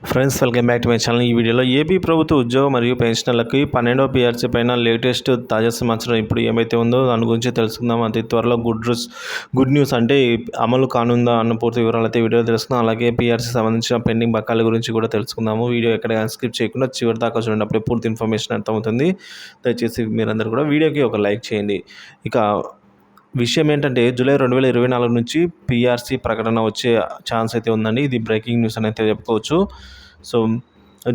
Friends, welcome back to my channel. ఈ వీడియోలో AP ప్రభుత్వ ఉద్యోగ మరియు పెన్షనర్లకి 12వ పీఆర్సీ పైన లేటెస్ట్ తాజా సమాచారం ఇప్పుడు ఏమైతే ఉందో దాని గురించి తెలుసుకుందాం. అతి త్వరలో గుడ్ న్యూస్ అంటే అమలు కానుందా అన్న పూర్తి వివరాలు అయితే వీడియో తెలుసుకుందాం. అలాగే పీఆర్సీ సంబంధించిన పెండింగ్ బకాయిల గురించి కూడా తెలుసుకుందాము. వీడియో ఎక్కడ స్కిప్ చేయకుండా చివరి దాకా చూడండి, అప్పుడే పూర్తి ఇన్ఫర్మేషన్ అర్థమవుతుంది. దయచేసి మీరందరూ కూడా వీడియోకి ఒక లైక్ చేయండి. ఇక విషయం ఏంటంటే జూలై 2024 నుంచి పీఆర్సీ ప్రకటన వచ్చే ఛాన్స్ అయితే ఉందండి. ఇది బ్రేకింగ్ న్యూస్ అని అయితే చెప్పుకోవచ్చు. సో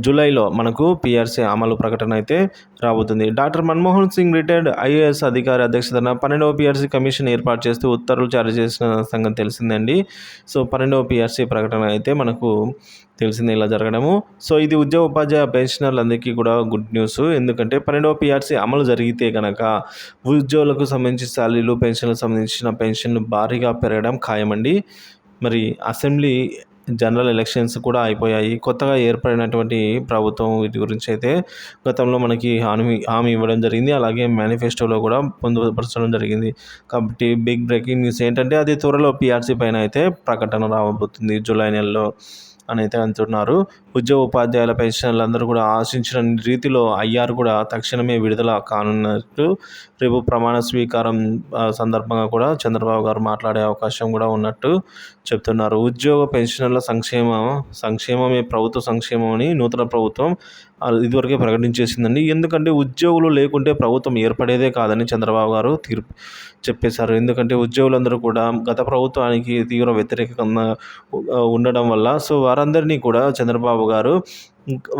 జూలైలో మనకు పీఆర్సీ అమలు ప్రకటన అయితే రాబోతుంది. Doctor Manmohan Singh retired IAS అధికారి అధ్యక్షతన 12వ పీఆర్సీ కమిషన్ ఏర్పాటు చేస్తూ ఉత్తర్వులు జారీ చేసిన సంగతి తెలిసిందండి. సో 12వ పీఆర్సీ ప్రకటన అయితే మనకు తెలిసింది ఇలా జరగడము. సో ఇది ఉద్యోగ ఉపాధ్యాయ పెన్షనర్లందరికీ కూడా గుడ్ న్యూస్. ఎందుకంటే 12వ పీఆర్సీ అమలు జరిగితే కనుక ఉద్యోగులకు సంబంధించి శాలరీలు, పెన్షన్లకు సంబంధించిన పెన్షన్లు భారీగా పెరగడం ఖాయమండి. మరి అసెంబ్లీ జనరల్ ఎలక్షన్స్ కూడా అయిపోయాయి. కొత్తగా ఏర్పడినటువంటి ప్రభుత్వం వీటి గురించి అయితే గతంలో మనకి హామీ ఇవ్వడం జరిగింది. అలాగే మేనిఫెస్టోలో కూడా పొందుపరచడం జరిగింది. కాబట్టి బిగ్ బ్రేకింగ్ న్యూస్ ఏంటంటే అది త్వరలో పీఆర్సీ పైన అయితే ప్రకటన రాబోతుంది జూలై నెలలో అని అయితే అంటున్నారు. ఉద్యోగ ఉపాధ్యాయుల పెన్షన్లు అందరూ కూడా ఆశించిన రీతిలో అయ్యారు కూడా తక్షణమే విడుదల కానున్నట్టు రేపు ప్రమాణ స్వీకారం సందర్భంగా కూడా చంద్రబాబు గారు మాట్లాడే అవకాశం కూడా ఉన్నట్టు చెప్తున్నారు. ఉద్యోగ పెన్షనర్ల సంక్షేమమే ప్రభుత్వ సంక్షేమం అని నూతన ప్రభుత్వం ఇదివరకే ప్రకటించేసిందండి. ఎందుకంటే ఉద్యోగులు లేకుంటే ప్రభుత్వం ఏర్పడేదే కాదని చంద్రబాబు గారు చెప్పేశారు. ఎందుకంటే ఉద్యోగులందరూ కూడా గత ప్రభుత్వానికి తీవ్ర వ్యతిరేకంగా ఉండడం వల్ల సో వారందరినీ కూడా చంద్రబాబు గారు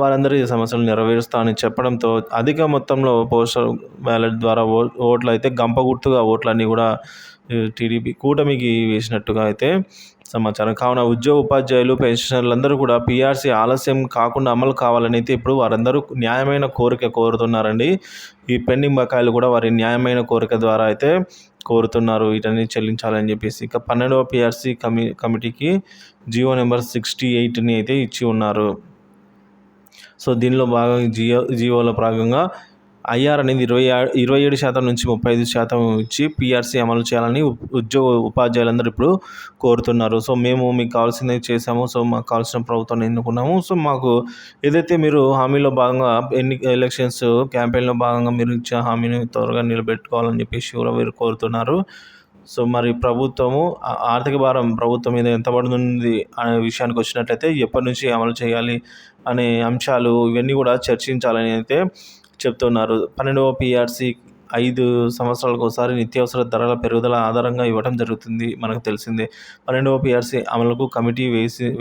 వారందరి సమస్యలు నెరవేరుస్తా అని చెప్పడంతో అధిక మొత్తంలో పోస్టల్ బ్యాలెట్ ద్వారా ఓట్లు అయితే గంపగుర్తుగా ఓట్లన్నీ కూడా టీడీపీ కూటమికి వేసినట్టుగా అయితే సమాచారం. కావున ఉద్యోగ ఉపాధ్యాయులు పెన్షనర్లందరూ కూడా పీఆర్సీ ఆలస్యం కాకుండా అమలు కావాలని అయితే ఇప్పుడు వారందరూ న్యాయమైన కోరిక కోరుతున్నారండి. ఈ పెండింగ్ బకాయిలు కూడా వారి న్యాయమైన కోరిక ద్వారా అయితే కోరుతున్నారు వీటన్ని చెల్లించాలని చెప్పేసి. ఇక 12వ పీఆర్సీ కమిటీకి జియో నెంబర్ 68ని అయితే ఇచ్చి ఉన్నారు. సో దీనిలో భాగంగా జియోలో భాగంగా ఐఆర్ అనేది 27% నుంచి 35% ఇచ్చి పీఆర్సీ అమలు చేయాలని ఉద్యోగ ఉపాధ్యాయులందరూ ఇప్పుడు కోరుతున్నారు. సో మేము మీకు కావాల్సింది చేసాము, సో మాకు కావాల్సిన ప్రభుత్వాన్ని ఎన్నుకున్నాము, సో మాకు ఏదైతే మీరు హామీలో భాగంగా ఎలక్షన్స్ క్యాంపెయిన్లో భాగంగా మీరు ఇచ్చిన హామీని త్వరగా నిలబెట్టుకోవాలని చెప్పేసి కూడా వీరు కోరుతున్నారు. సో మరి ప్రభుత్వము ఆర్థిక భారం ప్రభుత్వం మీద ఎంత పడుతుంది అనే విషయానికి వచ్చినట్లయితే ఎప్పటి నుంచి అమలు చేయాలి అనే అంశాలు ఇవన్నీ కూడా చర్చించాలని అయితే చెప్తున్నారు. 12వ పీఆర్సీ 5 సంవత్సరాలకు ఒకసారి నిత్యావసర ధరల పెరుగుదల ఆధారంగా ఇవ్వడం జరుగుతుంది. మనకు తెలిసిందే. 12వ పీఆర్సీ అమలుకు కమిటీ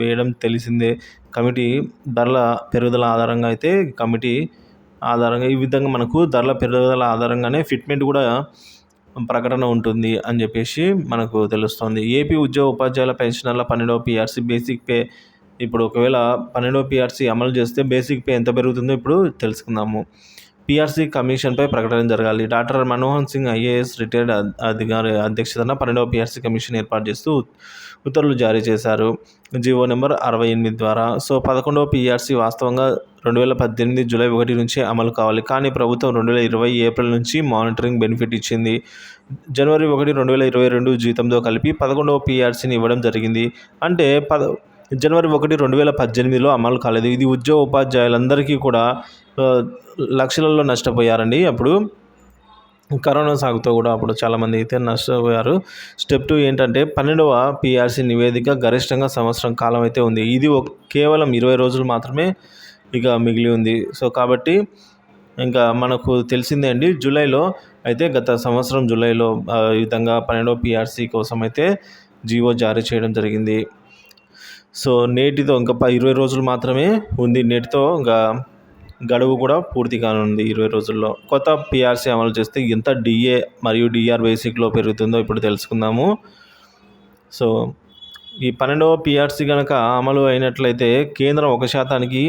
వేయడం తెలిసిందే. కమిటీ ధరల పెరుగుదల ఆధారంగా అయితే ఈ విధంగా మనకు ధరల పెరుగుదల ఆధారంగానే ఫిట్మెంట్ కూడా ప్రకటన ఉంటుంది అని చెప్పేసి మనకు తెలుస్తుంది. ఏపీ ఉద్యోగ ఉపాధ్యాయుల పెన్షనర్ల 12వ పీఆర్సీ బేసిక్ పే ఇప్పుడు ఒకవేళ 12వ పీఆర్సీ అమలు చేస్తే బేసిక్ పే ఎంత పెరుగుతుందో ఇప్పుడు తెలుసుకుందాము. పీఆర్సీ కమిషన్పై ప్రకటన జరగాలి. Doctor Manmohan Singh IAS retired అధికారి అధ్యక్షతన 12వ పీఆర్సీ కమిషన్ ఏర్పాటు చేస్తూ ఉత్తర్వులు జారీ చేశారు జివో నెంబర్ 68 ద్వారా. సో 11వ పీఆర్సీ వాస్తవంగా 2018 జూలై 1 నుంచి అమలు కావాలి. కానీ ప్రభుత్వం 2020 ఏప్రిల్ నుంచి మానిటరింగ్ బెనిఫిట్ ఇచ్చింది. జనవరి 1, 2022 జీతంతో కలిపి 11వ పీఆర్సీని ఇవ్వడం జరిగింది. అంటే జనవరి 1, 2018లో అమలు కాలేదు. ఇది ఉద్యోగ ఉపాధ్యాయులందరికీ కూడా లక్షలలో నష్టపోయారండి. అప్పుడు కరోనా సాగుతో కూడా అప్పుడు చాలామంది అయితే నష్టపోయారు. స్టెప్ 2 ఏంటంటే 12వ పీఆర్సీ నివేదిక గరిష్టంగా సంవత్సరం కాలం అయితే ఉంది. ఇది కేవలం 20 రోజులు మాత్రమే ఇక మిగిలి ఉంది. సో కాబట్టి ఇంకా మనకు తెలిసిందే అండి, జూలైలో అయితే గత సంవత్సరం జూలైలో ఈ విధంగా 12వ పీఆర్సీ కోసం అయితే జీవో జారీ చేయడం జరిగింది. సో నేటితో ఇంకా 20 రోజులు మాత్రమే ఉంది. నేటితో ఇంకా గడువు కూడా పూర్తి కానుంది 20 రోజుల్లో. కొత్త పీఆర్సీ అమలు చేస్తే ఎంత డిఏ మరియు డిఆర్ బేసిక్లో పెరుగుతుందో ఇప్పుడు తెలుసుకుందాము. సో ఈ 12వ పీఆర్సీ కనుక అమలు అయినట్లయితే కేంద్రం 1%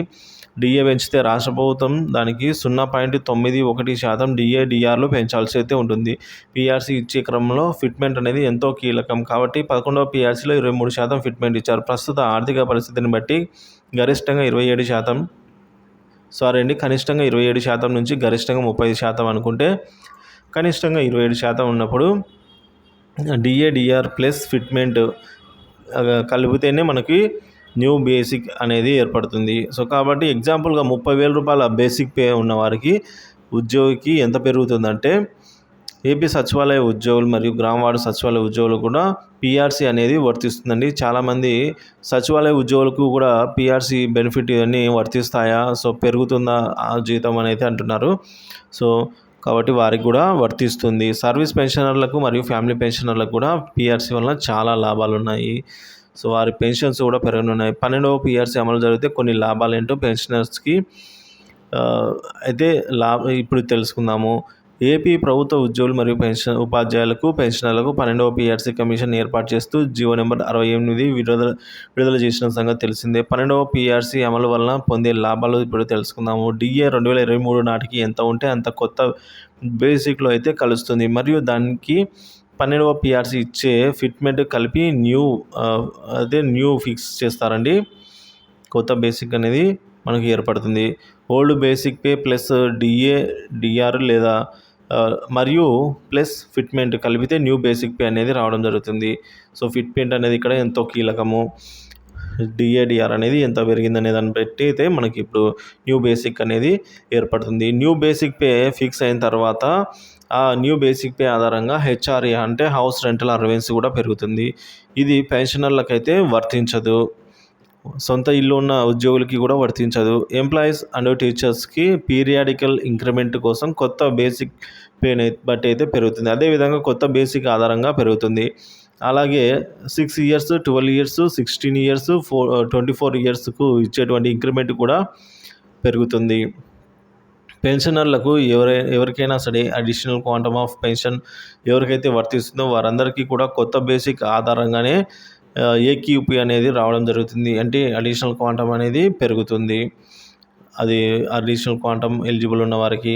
డిఏ పెంచితే రాష్ట్ర ప్రభుత్వం దానికి 0.91% డిఏ డిఆర్లు పెంచాల్సి అయితే ఉంటుంది. పీఆర్సీ ఇచ్చే క్రమంలో ఫిట్మెంట్ అనేది ఎంతో కీలకం. కాబట్టి 11వ పీఆర్సీలో 23% ఫిట్మెంట్ ఇచ్చారు. ప్రస్తుత ఆర్థిక పరిస్థితిని బట్టి కనిష్టంగా 27% నుంచి గరిష్టంగా 30% అనుకుంటే కనిష్టంగా 27% ఉన్నప్పుడు డిఏ డిఆర్ ప్లస్ ఫిట్మెంట్ కలిపితేనే మనకి న్యూ బేసిక్ అనేది ఏర్పడుతుంది. సో కాబట్టి ఎగ్జాంపుల్గా 30,000 రూపాయల బేసిక్ పే ఉన్న వారికి ఉద్యోగికి ఎంత పెరుగుతుందంటే ఏపీ సచివాలయ ఉద్యోగులు మరియు గ్రామ వార్డు సచివాలయ ఉద్యోగులు కూడా పీఆర్సీ అనేది వర్తిస్తుందండి. చాలామంది సచివాలయ ఉద్యోగులకు కూడా పీఆర్సీ బెనిఫిట్ ఇవన్నీ వర్తిస్తాయా, సో పెరుగుతుందా ఆ జీతం అనేది అంటున్నారు. సో కాబట్టి వారికి కూడా వర్తిస్తుంది. సర్వీస్ పెన్షనర్లకు మరియు ఫ్యామిలీ పెన్షనర్లకు కూడా పీఆర్సీ వలన చాలా లాభాలు ఉన్నాయి. సో వారి పెన్షన్స్ కూడా పెరగనున్నాయి. 12వ పీఆర్సీ అమలు జరిగితే కొన్ని లాభాలు ఏంటో పెన్షనర్స్కి అయితే ఇప్పుడు తెలుసుకుందాము. ఏపీ ప్రభుత్వ ఉద్యోగులు మరియు ఉపాధ్యాయులకు పెన్షనర్లకు 12వ పీఆర్సీ కమిషన్ ఏర్పాటు చేస్తూ జీవో నెంబర్ 68 విడుదల చేసిన సంగతి తెలిసిందే. 12వ పీఆర్సీ అమలు వలన పొందే లాభాలు ఇప్పుడు తెలుసుకుందాము. డిఏ 2023 నాటికి ఎంత ఉంటే అంత కొత్త బేసిక్లో అయితే కలుస్తుంది మరియు దానికి 12వ పీఆర్సీ ఇచ్చే ఫిట్మెంట్ కలిపి న్యూ ఫిక్స్ చేస్తారండి. కొత్త బేసిక్ అనేది మనకి ఏర్పడుతుంది. Old basic pay plus DR లేదా మరియు ప్లస్ ఫిట్మెంట్ కలిపితే న్యూ బేసిక్ పే అనేది రావడం జరుగుతుంది. సో ఫిట్మెంట్ అనేది ఇక్కడ ఎంతో కీలకము. డిఆర్ అనేది ఎంత పెరిగిందనే దాన్ని బట్టి అయితే మనకి ఇప్పుడు న్యూ బేసిక్ అనేది ఏర్పడుతుంది. న్యూ బేసిక్ పే ఫిక్స్ అయిన తర్వాత ఆ న్యూ బేసిక్ పే ఆధారంగా హెచ్ఆర్ఏ అంటే హౌస్ రెంటల్ అలవెన్స్ కూడా పెరుగుతుంది. ఇది పెన్షనర్లకైతే వర్తించదు. సొంత ఇల్లు ఉన్న ఉద్యోగులకి కూడా వర్తించదు. ఎంప్లాయీస్ అండ్ టీచర్స్కి పీరియాడికల్ ఇంక్రిమెంట్ కోసం కొత్త బేసిక్ పేని బట్టి అయితే పెరుగుతుంది. అదేవిధంగా కొత్త బేసిక్ ఆధారంగా పెరుగుతుంది. అలాగే 6 ఇయర్స్, 12 ఇయర్స్, 16 ఇయర్స్, 24 ఇయర్స్కు ఇచ్చేటువంటి ఇంక్రిమెంట్ కూడా పెరుగుతుంది. పెన్షనర్లకు ఎవరికైనా సరే అడిషనల్ క్వాంటమ్ ఆఫ్ పెన్షన్ ఎవరికైతే వర్తిస్తుందో వారందరికీ కూడా కొత్త బేసిక్ ఆధారంగానే ఏక్యూపీ అనేది రావడం జరుగుతుంది. అంటే అడిషనల్ క్వాంటమ్ అనేది పెరుగుతుంది. అది అడిషనల్ క్వాంటమ్ ఎలిజిబుల్ ఉన్న వారికి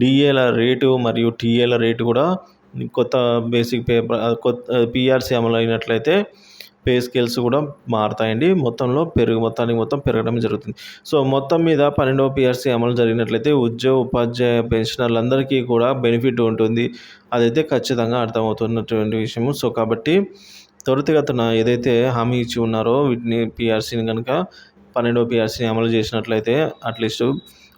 డిఏల రేటు మరియు టీఏల రేటు కూడా కొత్త బేసిక్ కొత్త పీఆర్సీ అమలు అయినట్లయితే పే స్కేల్స్ కూడా మారుతాయండి. మొత్తానికి మొత్తం పెరగడం జరుగుతుంది. సో మొత్తం మీద 12వ పీఆర్సీ అమలు జరిగినట్లయితే ఉపాధ్యాయ పెన్షనర్లందరికీ కూడా బెనిఫిట్ ఉంటుంది. అదైతే ఖచ్చితంగా అర్థమవుతున్నటువంటి విషయము. సో కాబట్టి త్వరితగతిన ఏదైతే హామీ ఇచ్చి ఉన్నారో వీటిని పీఆర్సీని కనుక 12వ పీఆర్సీని అమలు చేసినట్లయితే అట్లీస్ట్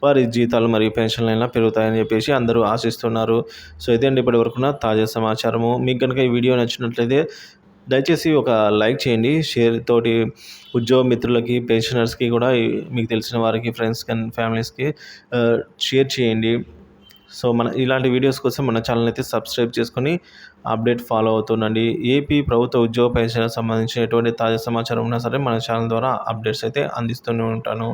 వారి జీతాలు మరియు పెన్షన్లు అయినా పెరుగుతాయని చెప్పేసి అందరూ ఆశిస్తున్నారు. సో ఇదే అండి ఇప్పటి వరకున్న తాజా సమాచారము. మీకు కనుక ఈ వీడియో నచ్చినట్లయితే దయచేసి ఒక లైక్ చేయండి. షేర్ తోటి ఉద్యోగ మిత్రులకి, పెన్షనర్స్కి కూడా మీకు తెలిసిన వారికి, ఫ్రెండ్స్ అండ్ ఫ్యామిలీస్కి షేర్ చేయండి. సో ఇలాంటి వీడియోస్ కోసం మన ఛానల్ అయితే సబ్స్క్రైబ్ చేసుకొని అప్డేట్ ఫాలో అవుతుండండి. ఏపీ ప్రభుత్వ ఉద్యోగ పెన్షన్ సంబంధించిన ఎటువంటి తాజా సమాచారం ఉన్నా సరే మన ఛానల్ ద్వారా అప్డేట్స్ అయితే అందిస్తూనే ఉంటాను.